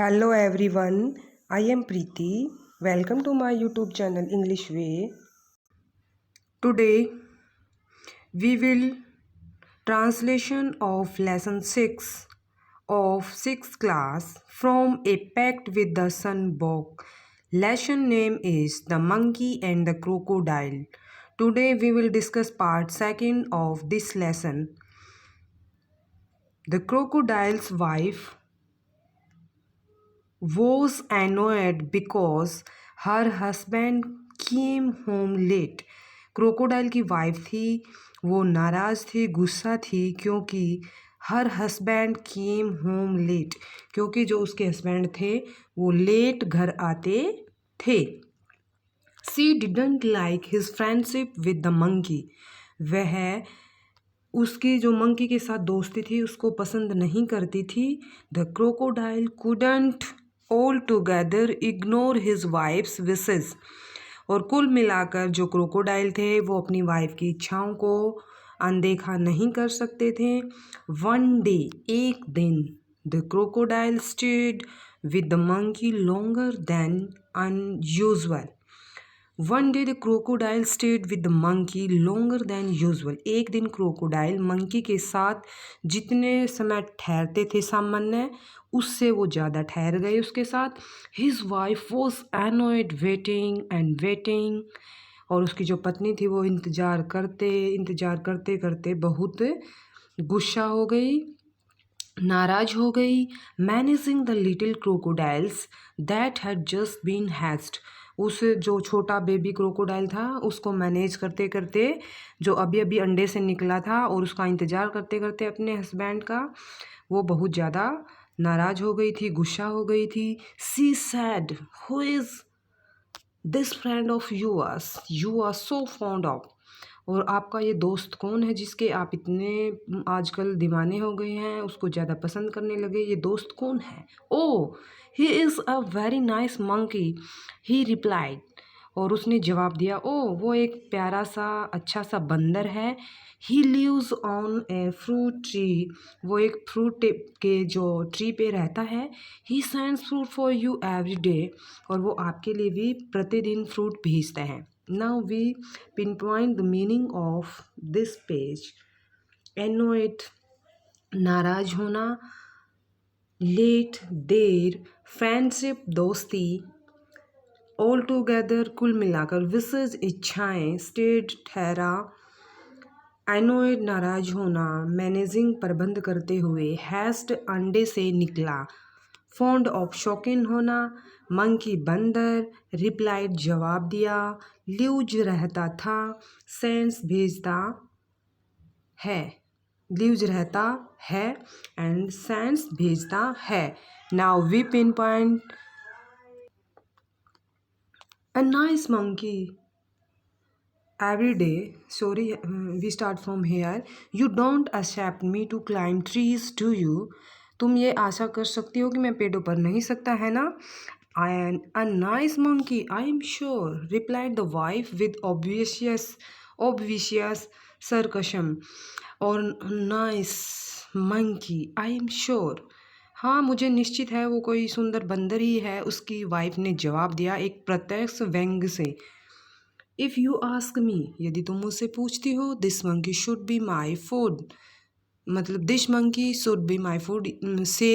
Hello everyone, I am Preeti. Welcome to my YouTube channel English Way. Today we will translation of lesson 6 of 6th class from A Pact with the Sun book. Lesson name is The Monkey and the Crocodile. Today we will discuss part 2nd of this lesson. The crocodile's wife was annoyed because her husband came home late. Crocodile की wife थी, वो नाराज़ थी, गुस्सा थी क्योंकि her husband came home late, क्योंकि जो उसके हस्बैंड थे वो लेट घर आते थे. She didn't like his friendship with the monkey. वह उसकी जो मंकी के साथ दोस्ती थी उसको पसंद नहीं करती थी. The crocodile couldn't all together ignore his wives wishes. और कुल मिलाकर जो क्रोकोडाइल थे वो अपनी वाइफ की इच्छाओं को अनदेखा नहीं कर सकते थे. वन डे, एक दिन, the crocodile stayed with the monkey longer than unusual. One day the crocodile stayed with the monkey longer than usual. एक दिन क्रोकोडाइल मंकी के साथ जितने समय ठहरते थे सामान्य, उससे वो ज़्यादा ठहर गए उसके साथ. His wife was annoyed waiting and waiting. और उसकी जो पत्नी थी वो इंतज़ार करते करते बहुत गुस्सा हो गई, नाराज हो गई. Managing the little crocodiles that had just been hatched. उस जो छोटा बेबी क्रोकोडाइल था उसको मैनेज करते करते, जो अभी अभी अंडे से निकला था और उसका इंतज़ार करते करते अपने हस्बैंड का, वो बहुत ज़्यादा नाराज़ हो गई थी, गुस्सा हो गई थी. She said, who is this friend of yours you are so fond of. और आपका ये दोस्त कौन है जिसके आप इतने आजकल दीवाने हो गए हैं, उसको ज़्यादा पसंद करने लगे, ये दोस्त कौन है? Oh, he is a very nice monkey, he replied. और उसने जवाब दिया, ओ वो एक प्यारा सा अच्छा सा बंदर है. He lives on a fruit tree. वो एक फ्रूट के जो ट्री पे रहता है. He sends fruit for you every day. और वो आपके लिए भी प्रतिदिन फ्रूट भेजते हैं. Now we pinpoint the meaning of this page. Annoyed, नाराज होना. लेट, देर. फ्रेंडशिप, दोस्ती. ऑल टुगेदर, कुल मिलाकर. विशेज, इच्छाएं. स्टेड, ठहरा. एनोइड, नाराज होना. मैनेजिंग, प्रबंध करते हुए. हैस्ट, अंडे से निकला. फॉन्ड ऑफ, शौकीन होना. मंकी, बंदर. रिप्लाइड, जवाब दिया. ल्यूज, रहता था. सेंस, भेजता है. ल्यूज रहता है एंड सेंस भेजता है. Now we pinpoint a nice monkey. Every day, sorry, we start from here. You don't accept me to climb trees, do you? तुम ये आशा कर सकती हो कि मैं पेड़ों पर नहीं सकता, है ना? I am a nice monkey, I am sure, replied the wife with obvious sarcasm. और nice monkey, I am sure. हाँ, मुझे निश्चित है वो कोई सुंदर बंदर ही है, उसकी वाइफ ने जवाब दिया एक प्रत्यक्ष व्यंग से. इफ़ यू आस्क मी, यदि तुम मुझसे पूछती हो, this monkey should be my food. मतलब this monkey should be my food said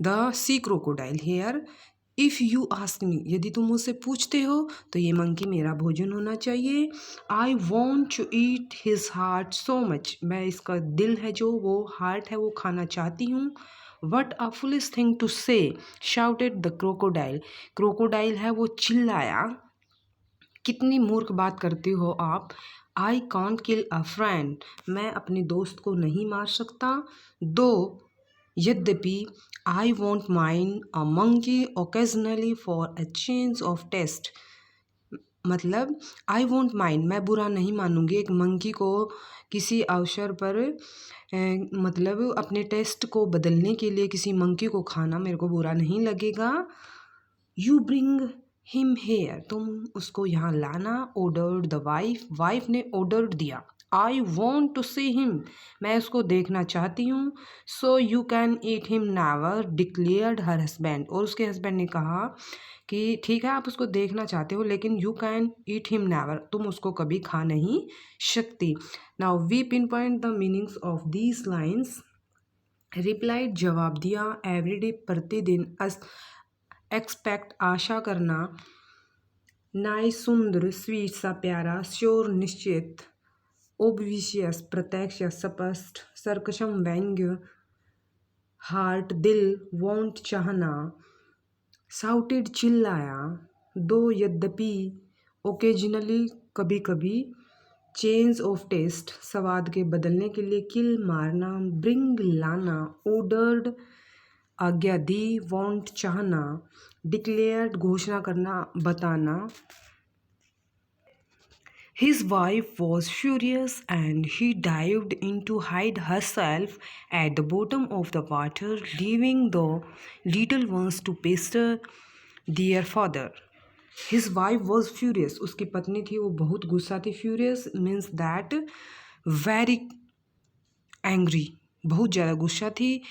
the she crocodile here. If you ask me, यदि तुम मुझसे पूछते हो तो ये मंकी मेरा भोजन होना चाहिए. I want to eat his heart so much. मैं इसका दिल है जो वो हार्ट है वो खाना चाहती हूँ. What a foolish thing to say, shouted the crocodile. Crocodile है वो चिल्लाया. कितनी मूर्ख बात करती हो आप. I can't kill a friend. मैं अपने दोस्त को नहीं मार सकता. दो, यद्यपि. I won't mind a monkey occasionally for a change of taste. मतलब आई वॉन्ट माइंड, मैं बुरा नहीं मानूंगी एक मंकी को किसी अवसर पर मतलब अपने टेस्ट को बदलने के लिए किसी मंकी को खाना मेरे को बुरा नहीं लगेगा. यू ब्रिंग हिम हेयर, तुम उसको यहाँ लाना. ऑर्डर्ड द वाइफ, वाइफ ने ऑर्डर दिया. I want to see him, मैं उसको देखना चाहती हूँ। So you can eat him never, declared her husband, और उसके हस्बैंड ने कहा कि ठीक है आप उसको देखना चाहते हो लेकिन you can eat him never, तुम उसको कभी खा नहीं सकती। Now we pinpoint the meanings of these lines. Replied जवाब दिया, एवरीडे प्रतिदिन, एक्सपेक्ट आशा करना, नाइस सुंदर, स्वीट सा प्यारा, श्योर निश्चित, ओब्विशियस प्रत्यक्ष स्पष्ट, सरकशम व्यंग्य, हार्ट दिल, वॉन्ट चाहना, साउटेड चिल्लाया, दो यद्यपि, ओकेजनली कभी कभी, चेंज ऑफ टेस्ट स्वाद के बदलने के लिए, किल मारना, ब्रिंग लाना, ऑर्डर्ड आज्ञा दी, वांट चाहना, डिक्लेयर्ड घोषणा करना बताना। His wife was furious and he dived in to hide herself at the bottom of the water, leaving the little ones to pester their father. His wife was furious. उसकी पत्नी थी वो बहुत गुस्सा थी. Furious means that very angry, बहुत ज़्यादा गुस्सा थी.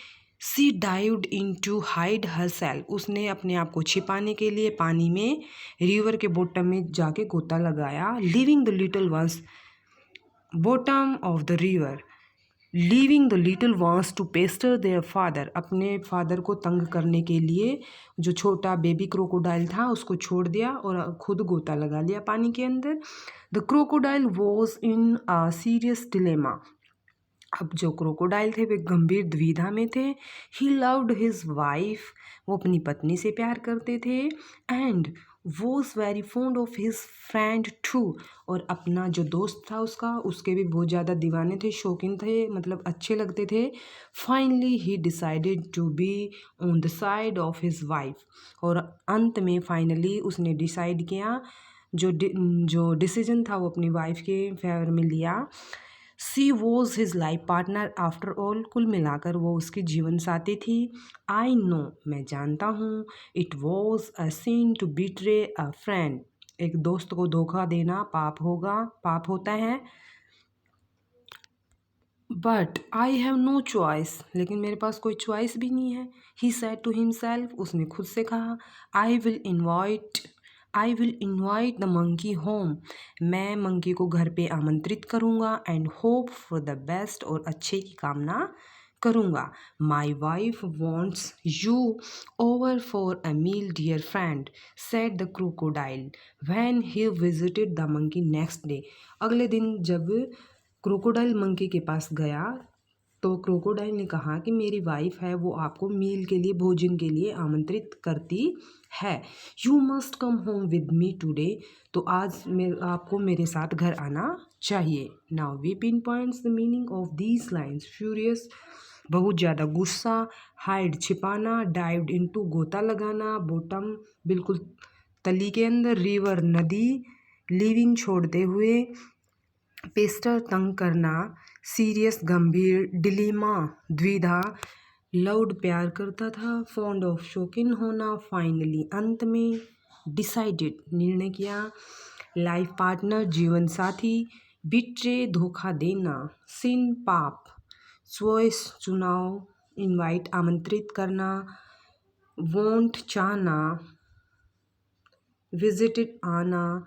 She dived into hide herself, उसने अपने आप को छिपाने के लिए पानी में रिवर के बॉटम में जाके गोता लगाया. Leaving the little ones, bottom of the river, leaving the little ones to pester their father, अपने फादर को तंग करने के लिए जो छोटा बेबी क्रोकोडाइल था उसको छोड़ दिया और खुद गोता लगा लिया पानी के अंदर. The crocodile was in a serious dilemma, अब जो क्रोकोडाइल थे वे गंभीर दुविधा में थे. ही लव्ड हिज वाइफ, वो अपनी पत्नी से प्यार करते थे. And was very fond of his friend too, और अपना जो दोस्त था उसका उसके भी बहुत ज़्यादा दीवाने थे, शौकीन थे, मतलब अच्छे लगते थे. Finally he decided to be on the side of his wife, और अंत में फाइनली उसने डिसाइड किया, जो डिसीजन था वो अपनी वाइफ के फेवर में लिया. She was his life partner after all, कुल मिलाकर वो उसकी जीवन साथी थी. आई नो, मैं जानता हूँ. It was a sin to betray a friend, एक दोस्त को धोखा देना पाप होता है. But I have no choice, लेकिन मेरे पास कोई चॉइस भी नहीं है. ही सेड टू हिमसेल्फ, उसने खुद से कहा. I will invite the monkey home, मैं मंकी को घर पे आमंत्रित करूँगा. And hope for the best, और अच्छे की कामना करूँगा. My wife wants you over for a meal dear friend, said the crocodile when he visited the monkey next day. अगले दिन जब क्रोकोडाइल मंकी के पास गया तो क्रोकोडाइल ने कहा कि मेरी वाइफ है वो आपको मील के लिए, भोजन के लिए आमंत्रित करती है. You must come home with me today, तो आज आपको मेरे साथ घर आना चाहिए. Now we pinpoints the meaning of these lines. Furious बहुत ज़्यादा गुस्सा, हाइड छिपाना, डाइव्ड इनटू गोता लगाना, बॉटम बिल्कुल तली के अंदर, रिवर नदी, लिविंग छोड़ते हुए, पेस्टर तंग करना, सीरियस गंभीर, डिलीमा द्विधा, लव्ड प्यार करता था, फॉन्ड ऑफ शौकीन होना, फाइनली अंत में, डिसाइडेड निर्णय किया, लाइफ पार्टनर जीवन साथी, बिट्रे धोखा देना, सिन पाप, चॉइस चुनाव, इनवाइट आमंत्रित करना, वॉन्ट चाहना, विजिटेड आना,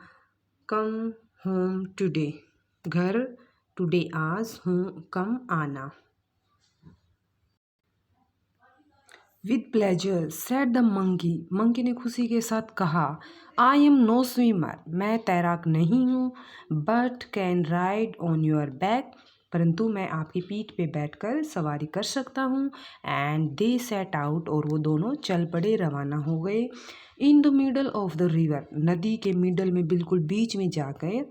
कम होम टुडे घर, टुडे आज, हूँ कम आना. With pleasure said the monkey, monkey ने खुशी के साथ कहा. आई एम नो स्विमर, मैं तैराक नहीं हूँ. But can ride on your back, परंतु मैं आपकी पीठ पे बैठकर सवारी कर सकता हूँ. एंड दे सेट आउट, और वो दोनों चल पड़े, रवाना हो गए. In the middle of the river, नदी के मिडल में बिल्कुल बीच में जाकर,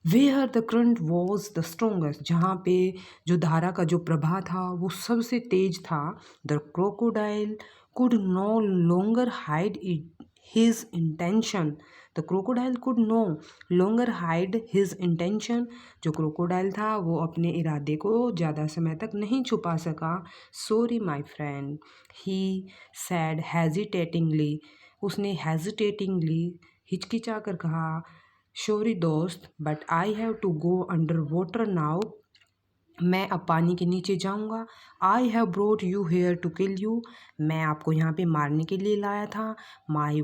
where the current was the strongest, जहाँ पे जो धारा का जो प्रवाह था वो सबसे तेज था. The crocodile could no longer hide his intention, the crocodile could no longer hide his intention, जो क्रोकोडाइल था वो अपने इरादे को ज़्यादा समय तक नहीं छुपा सका. Sorry my friend, he said hesitatingly, उसने हेजिटेटिंगली हिचकिचा कर कहा. सॉरी दोस्त, but I have to go under water now. मैं अब पानी के नीचे जाऊंगा। I have brought you here to kill you. मैं आपको यहाँ पे मारने के लिए लाया था। My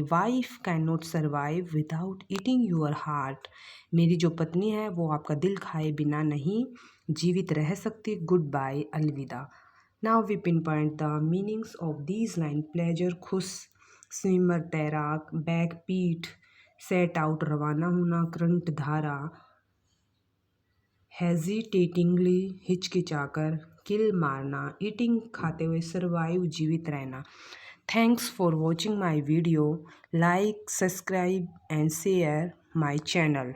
wife can not survive without eating your heart. मेरी जो पत्नी है वो आपका दिल खाए बिना नहीं जीवित रह सकती। गुड बाय, अलविदा। Now we pinpoint the meanings of these line. Pleasure खुश, स्विमर तैराक, बैक पीठ, सेट आउट रवाना होना, करंट धारा, हेजिटेटिंगली हिचकिचाकर, किल मारना, ईटिंग खाते हुए, सर्वाइव जीवित रहना। Thanks for watching my video. Like, subscribe and share my channel.